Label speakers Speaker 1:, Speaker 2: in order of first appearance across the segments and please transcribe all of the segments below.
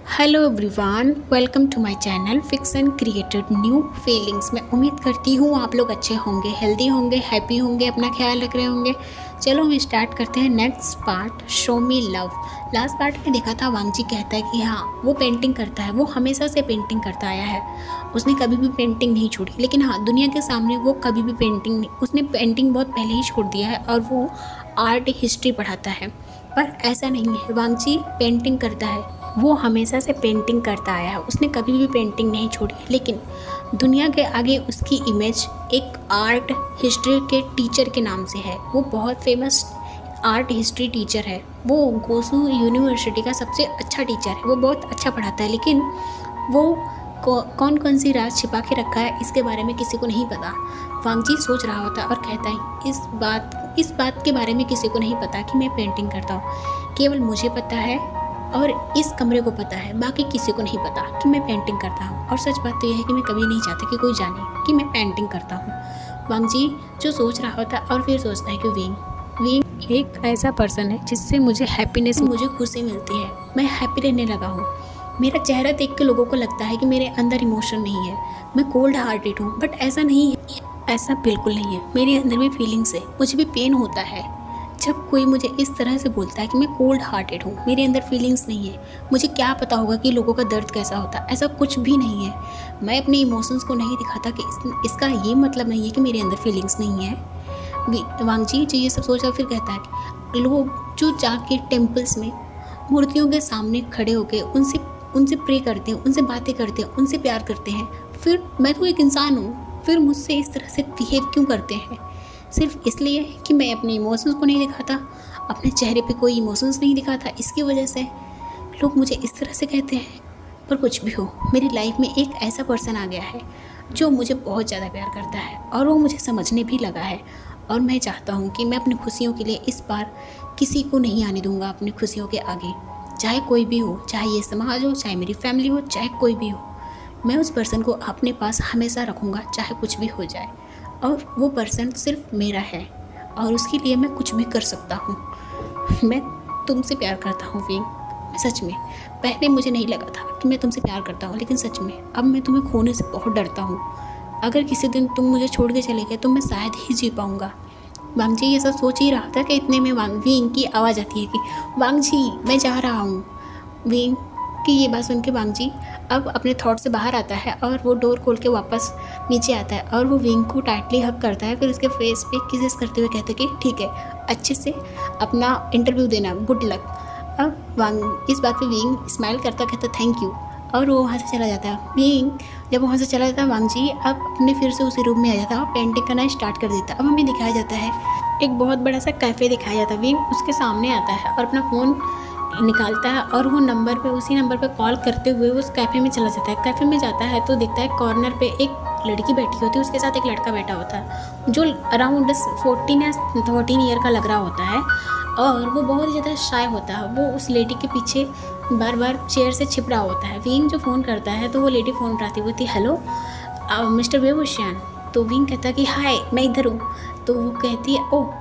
Speaker 1: Hello everyone, welcome to my channel fiction created new feelings. मैं उम्मीद करती हूँ आप लोग अच्छे होंगे, हेल्दी होंगे, हैप्पी होंगे, अपना ख्याल रख रहे होंगे। चलो हम स्टार्ट करते हैं नेक्स्ट पार्ट, शो मी लव। लास्ट पार्ट में देखा था वांगजी कहता है कि हाँ वो पेंटिंग करता है, वो हमेशा से पेंटिंग करता आया है, उसने कभी भी पेंटिंग नहीं छोड़ी। लेकिन हाँ, दुनिया के सामने वो कभी भी पेंटिंग नहीं, उसने पेंटिंग बहुत पहले ही छोड़ दिया है और वो आर्ट हिस्ट्री पढ़ाता है। पर ऐसा नहीं है, वांगजी पेंटिंग करता है, वो हमेशा से पेंटिंग करता आया है, उसने कभी भी पेंटिंग नहीं छोड़ी। लेकिन दुनिया के आगे उसकी इमेज एक आर्ट हिस्ट्री के टीचर के नाम से है। वो बहुत फेमस आर्ट हिस्ट्री टीचर है, वो गोसू यूनिवर्सिटी का सबसे अच्छा टीचर है, वो बहुत अच्छा पढ़ाता है। लेकिन वो कौन कौन सी राज छिपा के रखा है इसके बारे में किसी को नहीं पता। वांगजी सोच रहा होता और कहता है इस बात के बारे में किसी को नहीं पता कि मैं पेंटिंग करता हूँ, केवल मुझे पता है और इस कमरे को पता है, बाकी किसी को नहीं पता कि मैं पेंटिंग करता हूँ। और सच बात तो यह है कि मैं कभी नहीं चाहता कि कोई जाने कि मैं पेंटिंग करता हूँ। वांगजी जो सोच रहा होता और फिर सोचता है कि विंग एक ऐसा पर्सन है जिससे मुझे हैप्पीनेस, मुझे खुशी मिलती है, मैं हैप्पी रहने लगा हूँ। मेरा चेहरा देख के लोगों को लगता है कि मेरे अंदर इमोशन नहीं है, मैं कोल्ड हार्टेड हूँ, बट ऐसा नहीं है, ऐसा बिल्कुल नहीं है। मेरे अंदर भी फीलिंग्स है, मुझे भी पेन होता है जब कोई मुझे इस तरह से बोलता है कि मैं कोल्ड हार्टेड हूँ, मेरे अंदर फीलिंग्स नहीं है। मुझे क्या पता होगा कि लोगों का दर्द कैसा होता है, ऐसा कुछ भी नहीं है। मैं अपने इमोशंस को नहीं दिखाता कि इसका ये मतलब नहीं है कि मेरे अंदर फीलिंग्स नहीं है। वांगजी जी ये सब सोचा फिर कहता है कि लोग जो जाके टेम्पल्स में मूर्तियों के सामने खड़े होकर उनसे प्रे करते हैं, उनसे बातें करते हैं, उनसे प्यार करते हैं, फिर मैं तो एक इंसान हूँ, फिर मुझसे इस तरह से बिहेव क्यों करते हैं? सिर्फ इसलिए कि मैं अपने इमोशंस को नहीं दिखाता, अपने चेहरे पे कोई इमोशंस नहीं दिखाता, इसकी वजह से लोग मुझे इस तरह से कहते हैं। पर कुछ भी हो, मेरी लाइफ में एक ऐसा पर्सन आ गया है जो मुझे बहुत ज़्यादा प्यार करता है और वो मुझे समझने भी लगा है। और मैं चाहता हूँ कि मैं अपनी खुशियों के लिए इस बार किसी को नहीं आने दूँगा अपनी खुशियों के आगे, चाहे कोई भी हो, चाहे ये समाज हो, चाहे मेरी फैमिली हो, चाहे कोई भी हो। मैं उस पर्सन को अपने पास हमेशा रखूँगा, चाहे कुछ भी हो जाए। और वो पर्सन सिर्फ मेरा है और उसके लिए मैं कुछ भी कर सकता हूँ। मैं तुमसे प्यार करता हूँ विंग, मैं सच में, पहले मुझे नहीं लगा था कि मैं तुमसे प्यार करता हूँ, लेकिन सच में अब मैं तुम्हें खोने से बहुत डरता हूँ। अगर किसी दिन तुम मुझे छोड़ के चले गए तो मैं शायद ही जी पाऊँगा। वांगजी ये सब सोच ही रहा था कि इतने में विंग की आवाज़ आती है कि वांगजी मैं जा रहा हूँ। विंग कि ये बात सुन के वांगजी अब अपने थॉट से बाहर आता है और वो डोर खोल के वापस नीचे आता है और वो विंग को टाइटली हग करता है, फिर उसके फेस पे किसेस करते हुए कहते कि ठीक है, अच्छे से अपना इंटरव्यू देना, गुड लक। अब इस बात पे विंग स्माइल करता कहता थैंक यू और वो वहाँ से चला जाता है। विंग जब वहाँ से चला जाता है, वांगजी अब अपने फिर से उसी रूम में आ जाता है और पेंटिंग करना स्टार्ट कर देता है। अब हमें दिखाया जाता है एक बहुत बड़ा सा कैफ़े दिखाया जाता है। विंग उसके सामने आता है और अपना फ़ोन निकालता है और वो उसी नंबर पे कॉल करते हुए उस कैफ़े में चला जाता है। कैफ़े में जाता है तो देखता है कॉर्नर पे एक लड़की बैठी होती है, उसके साथ एक लड़का बैठा होता है जो अराउंड 14 या 13 ईयर का लग रहा होता है और वो बहुत ही ज़्यादा शाय होता है। वो उस लेडी के पीछे बार बार चेयर से छिप रहा होता है। विंग जो फ़ोन करता है तो वो लेडी फ़ोन उठाती हुई थी, हेलो मिस्टर वेवोशियान। तो विंग कहता है कि हाय मैं इधर हूँ। तो वो कहती है ओह।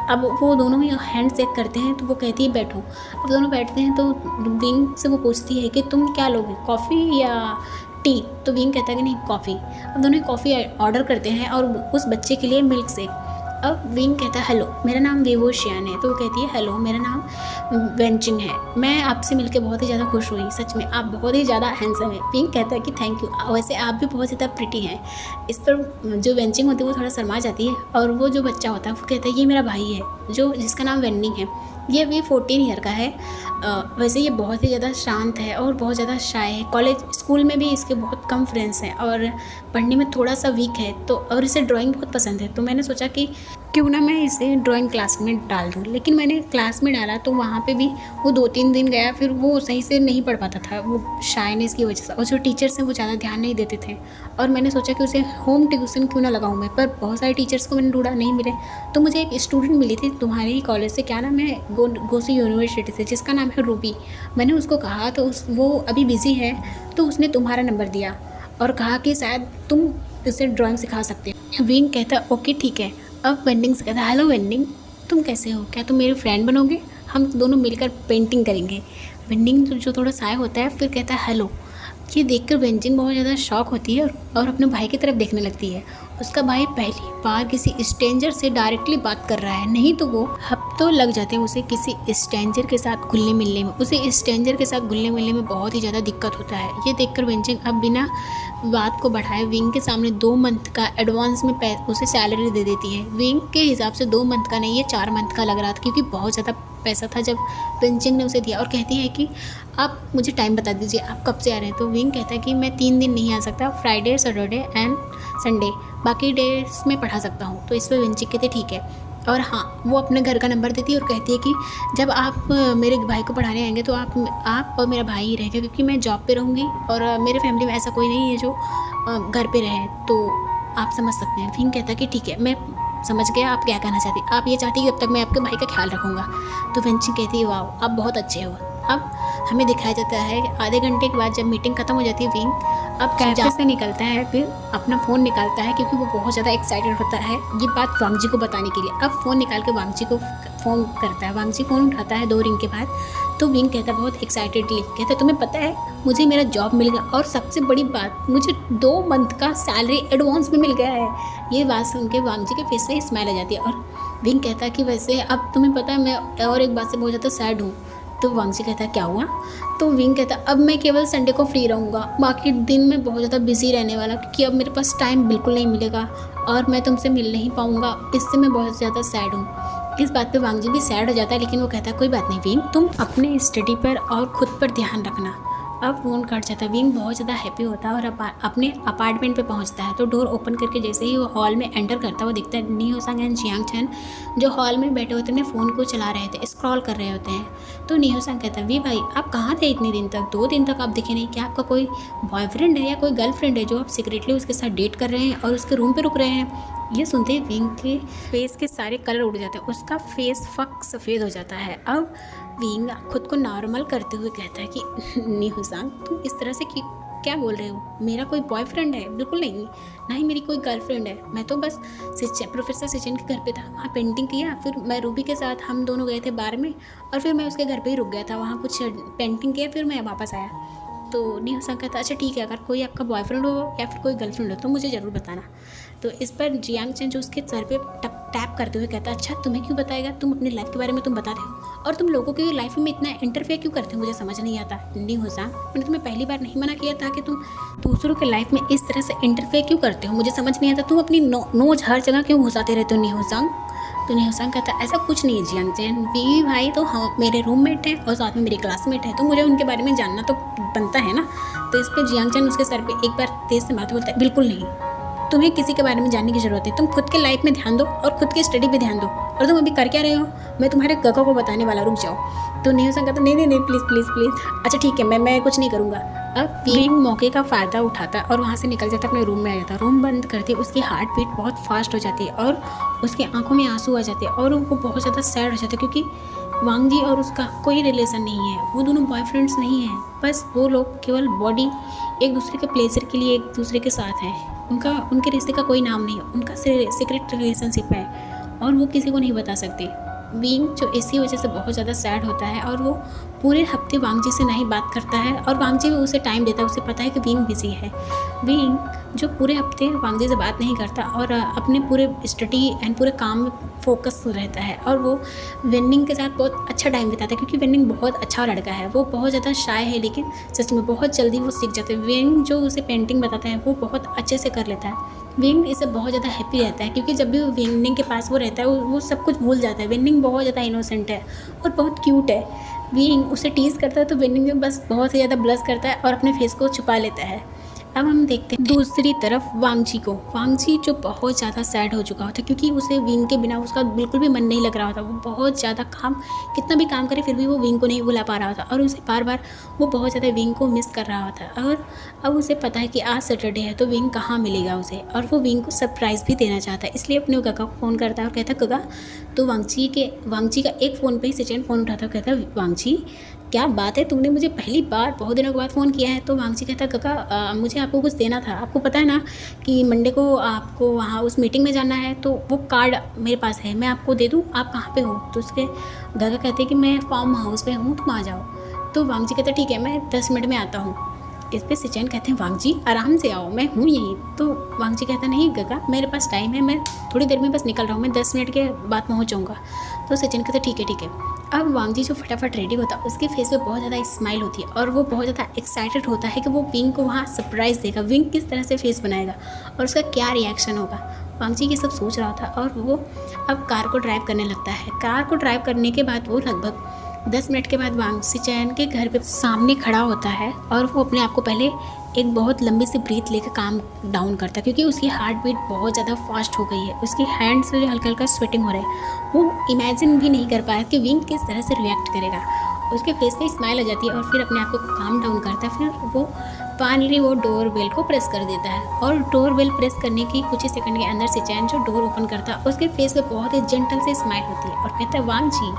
Speaker 1: अब वो दोनों ही हैंड शेक करते हैं तो वो कहती है बैठो। अब दोनों बैठते हैं तो विंग से वो पूछती है कि तुम क्या लोगे, कॉफ़ी या टी? तो विंग कहता है कि नहीं कॉफ़ी। अब दोनों ही कॉफ़ी ऑर्डर करते हैं और उस बच्चे के लिए मिल्क शेक। अब विंग कहता है हेलो मेरा नाम वेवोशियान है। तो वो कहती है हेलो मेरा नाम वेंचिंग है, मैं आपसे मिलकर बहुत ही ज़्यादा खुश हुई, सच में आप बहुत ही ज़्यादा हैंडसम है। विंग कहता है कि थैंक यू, वैसे आप भी बहुत ज़्यादा प्रिटी हैं। इस पर जो वेंचिंग होती है वो थोड़ा शर्मा जाती है और वो जो बच्चा होता है वो कहता है ये मेरा भाई है जिसका नाम वेन्निंग है, ये भी 14 ईयर का है। वैसे ये बहुत ही ज़्यादा शांत है और बहुत ज़्यादा शाय है, कॉलेज स्कूल में भी इसके बहुत कम फ्रेंड्स हैं और पढ़ने में थोड़ा सा वीक है तो, और इसे ड्राइंग बहुत पसंद है। तो मैंने सोचा कि क्यों ना मैं इसे ड्राइंग क्लास में डाल दूँ। लेकिन मैंने क्लास में डाला तो वहाँ पे भी वो 2-3 दिन गया, फिर वो सही से नहीं पढ़ पाता था, वो शायनेस की वजह से, और जो टीचर्स हैं वो ज़्यादा ध्यान नहीं देते थे। और मैंने सोचा कि उसे होम ट्यूशन क्यों ना लगाऊँ मैं, पर बहुत सारे टीचर्स को मैंने ढूंढा, नहीं मिले। तो मुझे एक स्टूडेंट मिली थी तुम्हारे ही कॉलेज से, क्या नाम है, गोसू यूनिवर्सिटी से, जिसका नाम है रूबी। मैंने उसको कहा तो वो अभी बिज़ी है, तो उसने तुम्हारा नंबर दिया और कहा कि शायद तुम इसे ड्राइंग सिखा सकते हो। विंग कहता ओके ठीक है। अब वेंडिंग से कहता हेलो वेंडिंग, तुम कैसे हो, क्या तुम मेरे फ्रेंड बनोगे, हम दोनों मिलकर पेंटिंग करेंगे। विंडिंग जो थोड़ा साय होता है फिर कहता है हेलो। ये देखकर वेंजिंग बहुत ज़्यादा शॉक होती है और अपने भाई की तरफ देखने लगती है। उसका भाई पहली बार किसी स्ट्रेंजर से डायरेक्टली बात कर रहा है, नहीं तो वो हफ्तों लग जाते हैं उसे किसी स्ट्रेंजर के साथ घुलने मिलने में। उसे स्ट्रेंजर के साथ घुलने मिलने में बहुत ही ज़्यादा दिक्कत होता है। ये देखकर वेंजिंग अब बिना बात को बढ़ाए विंग के सामने 2 मंथ का एडवांस में उसे सैलरी दे देती है। विंग के हिसाब से 2 मंथ का नहीं, ये 4 मंथ का लग रहा था क्योंकि बहुत ज़्यादा पैसा था जब वेंजिंग ने उसे दिया। और कहती है कि आप मुझे टाइम बता दीजिए, आप कब से आ रहे हैं। तो विंग कहता है कि मैं 3 दिन नहीं आ सकता, फ्राइडे, सैटरडे एंड संडे, बाकी डेज में पढ़ा सकता हूँ। तो इस पर वेंजिंग कहते ठीक है। और हाँ, वो अपने घर का नंबर देती है और कहती है कि जब आप मेरे भाई को पढ़ाने आएंगे तो आप और मेरा भाई ही रहेंगे, क्योंकि मैं जॉब पे रहूँगी और मेरे फैमिली में ऐसा कोई नहीं है जो घर पे रहे, तो आप समझ सकते हैं। विंग कहता है कि ठीक है, मैं समझ गया आप क्या कहना चाहती। आप ये चाहती कि जब तक मैं आपके भाई का ख्याल रखूँगा। तो वेंजिंग कहती है वाह, आप बहुत अच्छे हो। अब हमें दिखाया जाता है आधे घंटे के बाद जब मीटिंग खत्म हो जाती है, विंग अब कैफे से निकलता है, फिर अपना फ़ोन निकालता है क्योंकि वो बहुत ज़्यादा एक्साइटेड होता है ये बात वांगजी को बताने के लिए। अब फ़ोन निकाल के वांगजी को फ़ोन करता है। वांगजी फ़ोन उठाता है 2 रिंग के बाद। तो विंग कहता है बहुत एक्साइटेडली, कहता है तुम्हें पता है मुझे मेरा जॉब मिल गया और सबसे बड़ी बात मुझे 2 मंथ का सैलरी एडवांस में मिल गया है। ये बात सुन के वांगजी के फेस पे स्माइल आ जाती है। और विंग कहता है कि वैसे अब तुम्हें पता है मैं और एक बात से बहुत ज़्यादा सैड हूँ। तो वांगजी कहता है क्या हुआ। तो विंग कहता है अब मैं केवल संडे को फ्री रहूँगा, बाकी दिन में बहुत ज़्यादा बिजी रहने वाला, क्योंकि अब मेरे पास टाइम बिल्कुल नहीं मिलेगा और मैं तुमसे मिल नहीं पाऊँगा, इससे मैं बहुत ज़्यादा सैड हूँ। इस बात पे वांगजी भी सैड हो जाता है, लेकिन वो कहता है कोई बात नहीं विंग, तुम अपने स्टडी पर और ख़ुद पर ध्यान रखना। अब फ़ोन कट जाता है। विंग बहुत ज़्यादा हैप्पी होता है और अपने अपार्टमेंट पे पहुंचता है। तो डोर ओपन करके जैसे ही वो हॉल में एंटर करता है, वो दिखता है नी होसंग एंड जियांग चैन जो हॉल में बैठे होते हैं, फ़ोन को चला रहे थे, स्क्रॉल कर रहे होते हैं। तो नी होसंग कहता है वी भाई आप कहाँ थे इतने दिन तक, 2 दिन तक आप दिखे नहीं, क्या आपका कोई बॉयफ्रेंड है या कोई गर्लफ्रेंड है जो आप सीक्रेटली उसके साथ डेट कर रहे हैं और उसके रूम पर रुक रहे हैं। ये सुनते ही विंग के फेस के सारे कलर उड़ जाते हैं, उसका फेस फक सफ़ेद हो जाता है। अब विंग खुद को नॉर्मल करते हुए कहता है कि नी होसंग तुम इस तरह से क्या बोल रहे हो, मेरा कोई बॉयफ्रेंड है बिल्कुल नहीं, ना ही मेरी कोई गर्लफ्रेंड है, मैं तो बस प्रोफेसर सिचन के घर पे था, वहाँ पेंटिंग किया, फिर मैं रूबी के साथ हम दोनों गए थे बार में और फिर मैं उसके घर पे ही रुक गया था, वहाँ कुछ पेंटिंग किया, फिर मैं वापस आया। तो नी होसंग कहता अच्छा ठीक है, अगर कोई आपका बॉयफ्रेंड हो या फिर कोई गर्लफ्रेंड हो तो मुझे ज़रूर बताना। तो इस पर जियांग चैन जो उसके सर पे टैप करते हुए कहता अच्छा तुम्हें क्यों बताएगा, तुम अपनी लाइफ के बारे में तुम बताते हो और तुम लोगों की लाइफ में इतना इंटरफेयर क्यों करते हो, मुझे समझ नहीं आता। नी होसंग मैंने तुम्हें पहली बार नहीं मना किया था कि तुम दूसरों के लाइफ में इस तरह से इंटरफेयर क्यों करते हो, मुझे समझ नहीं आता, तुम अपनी नोज हर जगह क्यों घुसाते रहते हो नी होसंग। तो नी होसंग कहता ऐसा कुछ नहीं है जियांग चैन, वी भाई तो हम मेरे रूममेट हैं और साथ में मेरे क्लासमेट हैं, तो मुझे उनके बारे में जानना तो बनता है ना। तो इस पर जियांग चैन उसके सर पे एक बार तेज़ से मारते बोलता है बिल्कुल नहीं, तुम्हें किसी के बारे में जानने की ज़रूरत है, तुम खुद के लाइफ में ध्यान दो और खुद की स्टडी पे ध्यान दो। और तुम अभी कर क्या रहे हो, मैं तुम्हारे काका को बताने वाला, रुक जाओ। तो नी होसंग कहता नहीं प्लीज़ प्लीज़ प्लीज़, अच्छा ठीक है मैं कुछ नहीं करूँगा। अब विंग मौके का फ़ायदा उठाता है और वहाँ से निकल जाता है, अपने रूम में आ जाता है। रूम बंद करते उसकी हार्ट बीट बहुत फास्ट हो जाती है और उसकी आंखों में आंसू आ जाते हैं और वो बहुत ज़्यादा सैड हो जाता है, क्योंकि वांगजी और उसका कोई रिलेशन नहीं है, वो दोनों बॉयफ्रेंड्स नहीं हैं, बस वो लोग केवल बॉडी एक दूसरे के प्लेजर के लिए एक दूसरे के साथ हैं, उनके रिश्ते का कोई नाम नहीं है, उनका सीक्रेट रिलेशनशिप है और वो किसी को नहीं बता सकते। विंग जो इसी वजह से बहुत ज़्यादा सैड होता है और वो पूरे हफ्ते वांगजी से नहीं बात करता है और वांगजी भी उसे टाइम देता है, उसे पता है कि विंग बिजी है। विंग जो पूरे हफ्ते वांगजी से बात नहीं करता और अपने पूरे स्टडी एंड पूरे काम में फोकस रहता है और वो वेनिंग के साथ बहुत अच्छा टाइम बिताता है, क्योंकि वेनिंग बहुत अच्छा लड़का है, वो बहुत ज़्यादा शाय है लेकिन सच में बहुत जल्दी वो सीख जाता है। विंग जो उसे पेंटिंग बताता है वो बहुत अच्छे से कर लेता है। विंग इससे बहुत ज़्यादा हैप्पी रहता है, क्योंकि जब भी वेनिंग के पास वो रहता है वो सब कुछ भूल जाता है। वेनिंग बहुत ज़्यादा इनोसेंट है और बहुत क्यूट है। विंग उसे टीज़ करता है तो वेनिंग बस बहुत ही ज़्यादा ब्लश करता है और अपने फेस को छुपा लेता है। अब हम देखते हैं दूसरी तरफ वांगजी को। वांगजी जो बहुत ज़्यादा सैड हो चुका होता है, क्योंकि उसे विंग के बिना उसका बिल्कुल भी मन नहीं लग रहा होता, वो बहुत ज़्यादा कितना भी काम करे फिर भी वो विंग को नहीं बुला पा रहा होता और उसे बार बार वो बहुत ज़्यादा विंग को मिस कर रहा होता है। और अब उसे पता है कि आज सैटरडे है तो विंग कहाँ मिलेगा उसे, और वो विंग को सरप्राइज़ भी देना चाहता है, इसलिए अपने काका को फ़ोन करता है और कहता है काका। तो वांगजी का एक फ़ोन पर ही सचिन फ़ोन उठाता है, कहता है वांगजी क्या बात है, तुमने मुझे पहली बार बहुत दिनों के बाद फ़ोन किया है। तो वांगजी कहता काका मुझे आपको कुछ देना था, आपको पता है ना कि मंडे को आपको वहाँ उस मीटिंग में जाना है, तो वो कार्ड मेरे पास है, मैं आपको दे दूँ, आप कहाँ पे हो। तो उसके काका कहते हैं कि मैं फार्म हाउस पे हूँ, तुम आ जाओ। तो वांग जी कहता ठीक है मैं 10 मिनट में आता हूँ। इस पे सिचैन कहते हैं वांग जी आराम से आओ, मैं हूँ यहीं। तो वांग जी कहता नहीं गगा मेरे पास टाइम है, मैं थोड़ी देर में बस निकल रहा हूँ, मैं 10 मिनट के बाद पहुँच जाऊँगा। तो सिचैन कहते ठीक है ठीक है। अब वांग जी जो फटाफट रेडी होता है उसके फेस पे बहुत ज़्यादा स्माइल होती है और वो बहुत ज़्यादा एक्साइटेड होता है कि वो विंग को वहाँ सरप्राइज़ देगा, विंग किस तरह से फेस बनाएगा और उसका क्या रिएक्शन होगा। वांग जी ये सब सोच रहा था और वो अब कार को ड्राइव करने लगता है। कार को ड्राइव करने के बाद वो लगभग 10 मिनट के बाद वांग सिचैन के घर पे सामने खड़ा होता है और वो अपने आप को पहले एक बहुत लंबी सी ब्रीथ लेकर काम डाउन करता है क्योंकि उसकी हार्ट बीट बहुत ज़्यादा फास्ट हो गई है, उसकी हैंड से हल्का हल्का स्वेटिंग हो रहा है। वो इमेजिन भी नहीं कर पाया कि विंग किस तरह से रिएक्ट करेगा। उसके फेस पे स्माइल आ जाती है और फिर अपने आप को काम डाउन करता है। फिर वो फाइनली वो डोर बेल को प्रेस कर देता है और डोर बेल प्रेस करने की कुछ ही सेकंड के अंदर सिचैन जो डोर ओपन करता है उसके फेस पे बहुत ही जेंटल से स्माइल होती है और कहता है वांग जी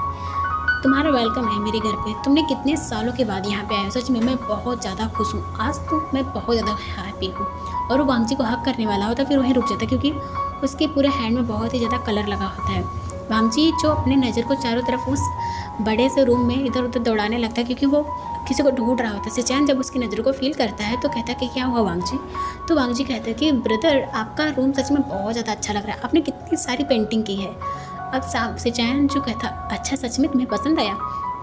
Speaker 1: तुम्हारा वेलकम है मेरे घर पे, तुमने कितने सालों के बाद यहाँ पे आए हो, सच में मैं बहुत ज़्यादा खुश हूँ, आज तो मैं बहुत ज़्यादा हैप्पी हूँ। और वो वांग जी को हक करने वाला होता फिर वहीं रुक जाता क्योंकि उसके पूरे हैंड में बहुत ही ज़्यादा कलर लगा होता है। वांग जी जो अपनी नज़र को चारों तरफ उस बड़े से रूम में इधर उधर दौड़ाने लगता है क्योंकि वो किसी को ढूंढ रहा होता है। सिचैन जब उसकी नज़रों को फील करता है तो कहता है कि क्या हुआ वांग जी। तो वांग जी कहता है कि ब्रदर आपका रूम सच में बहुत ज़्यादा अच्छा लग रहा है, आपने कितनी सारी पेंटिंग की है। अब सिचैन जो कहता अच्छा सच में तुम्हें पसंद आया।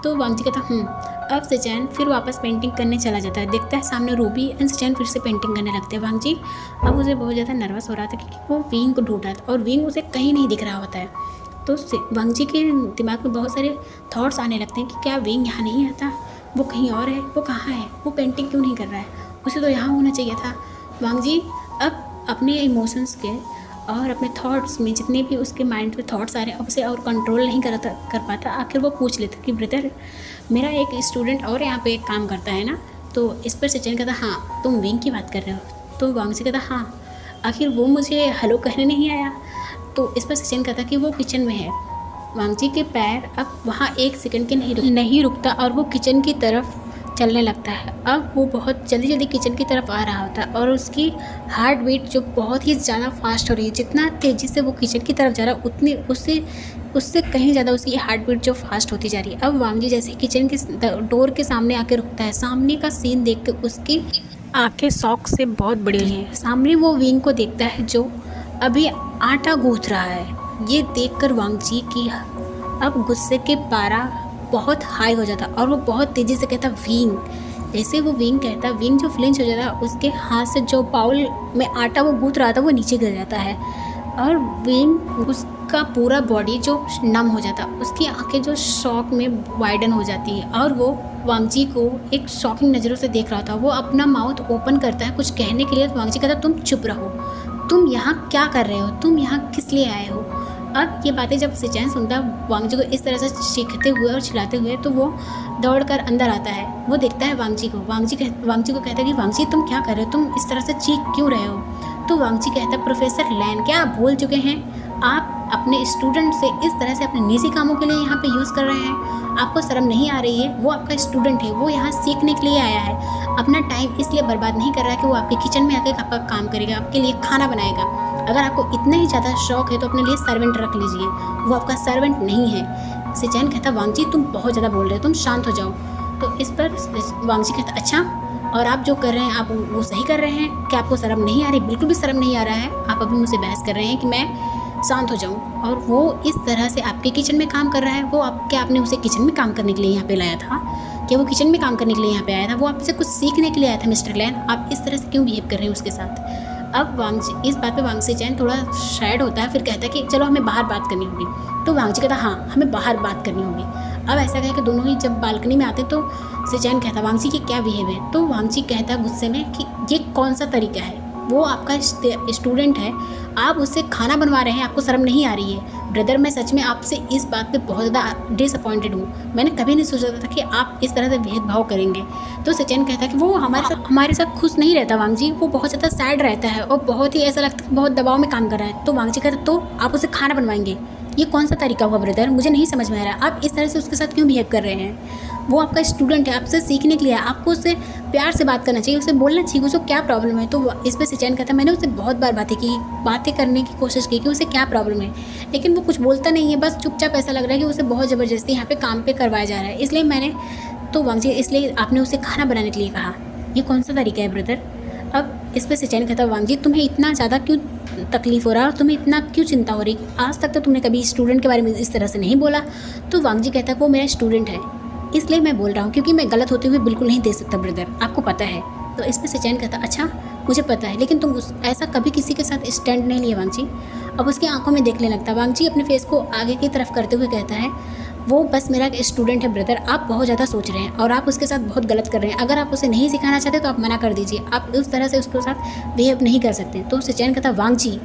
Speaker 1: तो वांग जी कहता अब सिचैन फिर वापस पेंटिंग करने चला जाता है। देखता है सामने रूबी एंड सिचैन फिर से पेंटिंग करने लगते हैं। वांग जी अब उसे बहुत ज़्यादा नर्वस हो रहा था क्योंकि वो विंग को ढूंढ रहा था और विंग उसे कहीं नहीं दिख रहा होता है। तो वांग जी के दिमाग में बहुत सारे थॉट्स आने लगते हैं कि क्या विंग यहाँ नहीं आता, वो कहीं और है, वो कहाँ है, वो पेंटिंग क्यों नहीं कर रहा है, उसे तो यहाँ होना चाहिए था। वांग जी अब अपने इमोशंस के और अपने थॉट्स में जितने भी उसके माइंड में थॉट्स आ रहे हैं अब उसे और कंट्रोल नहीं कर पाता। आखिर वो पूछ लेता कि ब्रदर मेरा एक स्टूडेंट और यहाँ पे एक काम करता है ना। तो इस पर सिचैन कहता हाँ तुम विंग की बात कर रहे हो। तो वांग जी कहता हाँ आखिर वो मुझे हेलो कहने नहीं आया। तो इस पर सिचैन कहता कि वो किचन में है। वांग जी के पैर अब वहाँ एक सेकंड के नहीं रुकता और वो किचन की तरफ चलने लगता है। अब वो बहुत जल्दी जल्दी किचन की तरफ आ रहा होता है और उसकी हार्ट बीट जो बहुत ही ज़्यादा फास्ट हो रही है, जितना तेज़ी से वो किचन की तरफ जा रहा है उतनी उससे कहीं ज़्यादा उसकी हार्ट बीट जो फास्ट होती जा रही है। अब वांग जी जैसे किचन के डोर के सामने आके रुकता है, सामने का सीन देख के उसकी आंखें शौक से बहुत बड़ी हुई हैं। सामने वो विंग को देखता है जो अभी आटा गूंथ रहा है। ये देखकर वांग जी की अब गुस्से के पारा बहुत हाई हो जाता और वो बहुत तेज़ी से कहता विंग। जैसे वो विंग कहता विंग जो फ्लिंच हो जाता उसके हाथ से जो बाउल में आटा वो गूंथ रहा था वो नीचे गिर जाता है और विंग उसका पूरा बॉडी जो नम हो जाता, उसकी आंखें जो शॉक में वाइडन हो जाती है और वो वांग जी को एक शॉकिंग नज़रों से देख रहा था। वो अपना माउथ ओपन करता है कुछ कहने के लिए तो वांग जी कहता तुम चुप रहो, तुम यहाँ क्या कर रहे हो, तुम यहाँ किस लिए आए हो। अब ये बातें जब सिचैन सुनता है वांग जी को इस तरह से चीखते हुए और चिल्लाते हुए तो वो दौड़कर अंदर आता है। वो देखता है वांग जी को। वांग जी को कहता है कि वांग जी तुम क्या कर रहे हो, तुम इस तरह से चीख क्यों रहे हो। तो वांग जी कहता है प्रोफेसर लैन क्या आप भूल चुके हैं, आप अपने स्टूडेंट से इस तरह से अपने निजी कामों के लिए यहाँ पे यूज़ कर रहे हैं, आपको शर्म नहीं आ रही है। वो आपका स्टूडेंट है, वो यहाँ सीखने के लिए आया है, अपना टाइम इसलिए बर्बाद नहीं कर रहा है कि वो आपके किचन में आकर आपका काम करेगा, आपके लिए खाना बनाएगा। अगर आपको इतना ही ज़्यादा शौक है तो अपने लिए सर्वेंट रख लीजिए, वो आपका सर्वेंट नहीं है। सिचैन कहता वांग जी तुम बहुत ज़्यादा बोल रहे हो, तुम शांत हो जाओ। तो इस पर वांग जी कहता अच्छा और आप जो कर रहे हैं आप वो सही कर रहे हैं, क्या आपको शर्म नहीं आ रही। बिल्कुल भी शर्म नहीं आ रहा है, आप अभी मुझसे बहस कर रहे हैं कि मैं शांत हो जाऊं और वो इस तरह से आपके किचन में काम कर रहा है। वो क्या आपने उसे किचन में काम करने के लिए यहाँ पे लाया था, क्या वो किचन में काम करने के लिए यहाँ पे आया था, वो आपसे कुछ सीखने के लिए आया था मिस्टर लैन, आप इस तरह से क्यों बिहेव कर रहे हैं उसके साथ। अब वांग जी इस बात पे वांग सिचैन थोड़ा शायड होता है, फिर कहता है कि चलो हमें बाहर बात करनी होगी। तो वांग जी कहता हाँ हमें बाहर बात करनी होगी। अब ऐसा कहे कि दोनों ही जब बालकनी में आते तो सिचैन कहता वांग जी की क्या बिहेव है। तो वांग जी कहता गुस्से में कि ये कौन सा तरीका है, वो आपका स्टूडेंट है, आप उससे खाना बनवा रहे हैं, आपको शर्म नहीं आ रही है। ब्रदर मैं सच में आपसे इस बात पे बहुत ज़्यादा डिसअपॉइंटेड हूँ, मैंने कभी नहीं सोचा था कि आप इस तरह से भेदभाव करेंगे। तो सिचैन कहता है कि वो हमारे साथ खुश नहीं रहता वांग जी, वो बहुत ज़्यादा सैड रहता है और बहुत ही ऐसा लगता है बहुत दबाव में काम कर रहा है। तो वांग जी कहता तो आप उसे खाना बनवाएंगे, ये कौन सा तरीका हुआ ब्रदर, मुझे नहीं समझ में आ रहा, आप इस तरह से उसके साथ क्यों बिहेव कर रहे हैं। वो आपका स्टूडेंट है, आपसे सीखने के लिए, आपको उससे प्यार से बात करना चाहिए, उसे बोलना चाहिए उसको क्या प्रॉब्लम है। तो इस पर सिचैन कहता है मैंने उससे बहुत बार बातें करने की कोशिश की कि उसे क्या प्रॉब्लम है, लेकिन वो कुछ बोलता नहीं है, बस चुपचाप ऐसा लग रहा है कि उसे बहुत ज़बरदस्ती यहाँ पे काम पे करवाया जा रहा है। इसलिए मैंने तो वांग जी इसलिए आपने उसे खाना बनाने के लिए कहा, ये कौन सा तरीका है ब्रदर? अब इस पे सचैन कहता है वांग जी तुम्हें इतना ज़्यादा क्यों तकलीफ़ हो रहा है और तुम्हें इतना क्यों चिंता हो रही? आज तक तो तुमने कभी स्टूडेंट के बारे में इस तरह से नहीं बोला। तो वांग जी कहता है वो मेरा स्टूडेंट है, इसलिए मैं बोल रहा हूँ, क्योंकि मैं गलत होते हुए बिल्कुल नहीं दे सकता ब्रदर, आपको पता है। तो इस पे सचैन कहता अच्छा मुझे पता है, लेकिन तुम ऐसा कभी किसी के साथ स्टैंड नहीं लिया वांग जी। अब उसकी आंखों में देखने लगता। वांग जी अपने फेस को आगे की तरफ करते हुए कहता है वो बस मेरा एक स्टूडेंट है ब्रदर, आप बहुत ज़्यादा सोच रहे हैं और आप उसके साथ बहुत गलत कर रहे हैं। अगर आप उसे नहीं सिखाना चाहते तो आप मना कर दीजिए, आप उस तरह से उसके साथ बिहेव नहीं कर सकते। तो सचैन कहता वांग जी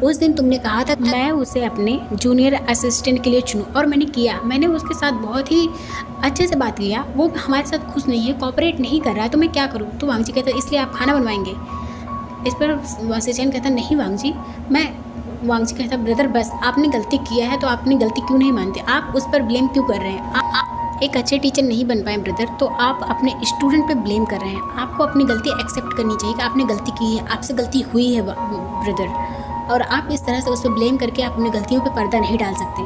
Speaker 1: उस दिन तुमने कहा था मैं उसे अपने जूनियर असिस्टेंट के लिए चुनूँ, और मैंने किया, मैंने उसके साथ बहुत ही अच्छे से बात किया, वो हमारे साथ खुश नहीं है, कोऑपरेट नहीं कर रहा है, तो मैं क्या करूँ? तो वांग जी कहता इसलिए आप खाना बनवाएंगे? इस पर सचैन कहता नहीं वांग जी वांग जी कहता ब्रदर बस आपने गलती किया है तो आपने गलती क्यों नहीं मानते, आप उस पर ब्लेम क्यों कर रहे हैं? आप एक अच्छे टीचर नहीं बन पाए ब्रदर, तो आप अपने स्टूडेंट पे ब्लेम कर रहे हैं। आपको अपनी गलती एक्सेप्ट करनी चाहिए कि आपने गलती की है, आपसे गलती हुई है ब्रदर, और आप इस तरह से उस पर ब्लेम करके अपनी गलतियों पे पर्दा नहीं डाल सकते।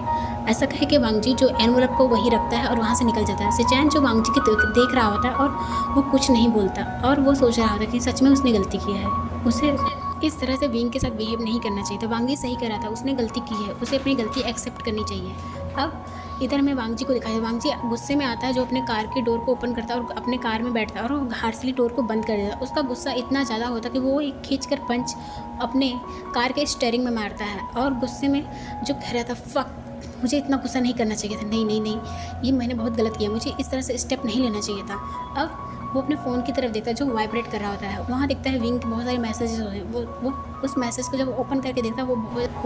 Speaker 1: ऐसा कहे कि वांग जी जो एनवलप को वही रखता है और वहाँ से निकल जाता है। सचैन जो वांग जी की देख रहा होता है और वो कुछ नहीं बोलता, और वो सोच रहा होता है कि सच में उसने गलती की है, उसे इस तरह से विंग के साथ बिहेव नहीं करना चाहिए था। वांग जी सही कर रहा था, उसने गलती की है, उसे अपनी गलती एक्सेप्ट करनी चाहिए। अब इधर मैं वांग जी को दिखाया, वांग जी गुस्से में आता है, जो अपने कार की डोर को ओपन करता है और अपने कार में बैठता है और वो हार्शली डोर को बंद कर देता है। उसका गुस्सा इतना ज़्यादा होता है कि वो एक खींचकर पंच अपने कार के स्टीयरिंग में मारता है और गुस्से में जो कह रहा था फक, मुझे इतना गुस्सा नहीं करना चाहिए था, नहीं नहीं नहीं, ये मैंने बहुत गलत किया, मुझे इस तरह से स्टेप नहीं लेना चाहिए था। अब वो अपने फ़ोन की तरफ देखता है जो वाइब्रेट कर रहा होता है, वहाँ देखता है विंग के बहुत सारे मैसेजेस होते हैं। वो उस मैसेज को जब ओपन करके देखता है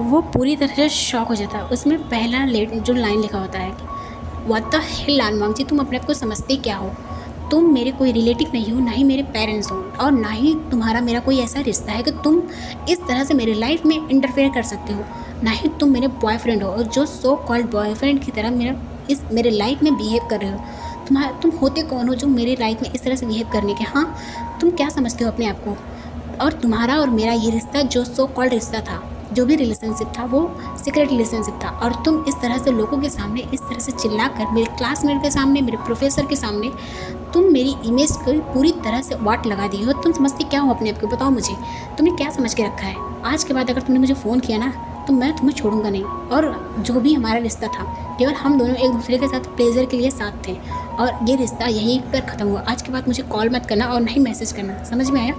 Speaker 1: वो पूरी तरह से शॉक हो जाता है। उसमें पहला जो लाइन लिखा होता है कि व्हाट द हेल वांग जी, तुम अपने आप को समझते क्या हो? तुम मेरे कोई रिलेटिव नहीं हो, ना ही मेरे पेरेंट्स हो, और ना ही तुम्हारा मेरा कोई ऐसा रिश्ता है कि तुम इस तरह से मेरे लाइफ में इंटरफेयर कर सकते हो, ना ही तुम मेरे बॉयफ्रेंड हो, और जो सो कॉल्ड बॉयफ्रेंड की तरह मेरे लाइफ में बिहेव कर रहे हो। तुम होते कौन हो जो मेरे लाइफ में इस तरह से बिहेव करने के? हाँ, तुम क्या समझते हो अपने आप को? और तुम्हारा और मेरा ये रिश्ता जो सो कॉल्ड रिश्ता था, जो भी रिलेशनशिप था वो सीक्रेट रिलेशनशिप था, और तुम इस तरह से लोगों के सामने इस तरह से चिल्लाकर, मेरे क्लासमेट के सामने, मेरे प्रोफेसर के सामने तुम मेरी इमेज को पूरी तरह से वाट लगा दी हो। तुम समझते क्या हो अपने आप को? बताओ मुझे, तुमने क्या समझ के रखा है? आज के बाद अगर तुमने मुझे फ़ोन किया ना तो मैं तुम्हें छोड़ूंगा नहीं, और जो भी हमारा रिश्ता था केवल हम दोनों एक दूसरे के साथ प्लेजर के लिए साथ थे, और ये रिश्ता यहीं पर ख़त्म हुआ। आज के बाद मुझे कॉल मत करना और नहीं मैसेज करना, समझ में आया?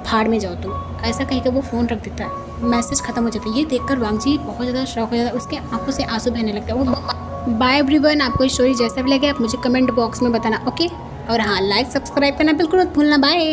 Speaker 1: फाड़ में जाओ तुम। ऐसा कहीं का वो फ़ोन रख देता है, मैसेज ख़त्म हो जाता है। ये देखकर वांग जी बहुत ज़्यादा शॉक हो जाता है, उसके आंखों से आंसू बहने लगता है। वो बाय एवरीवन, आपको स्टोरी जैसा भी लगे आप मुझे कमेंट बॉक्स में बताना, ओके? और हाँ, लाइक सब्सक्राइब करना बिल्कुल मत भूलना। बाय।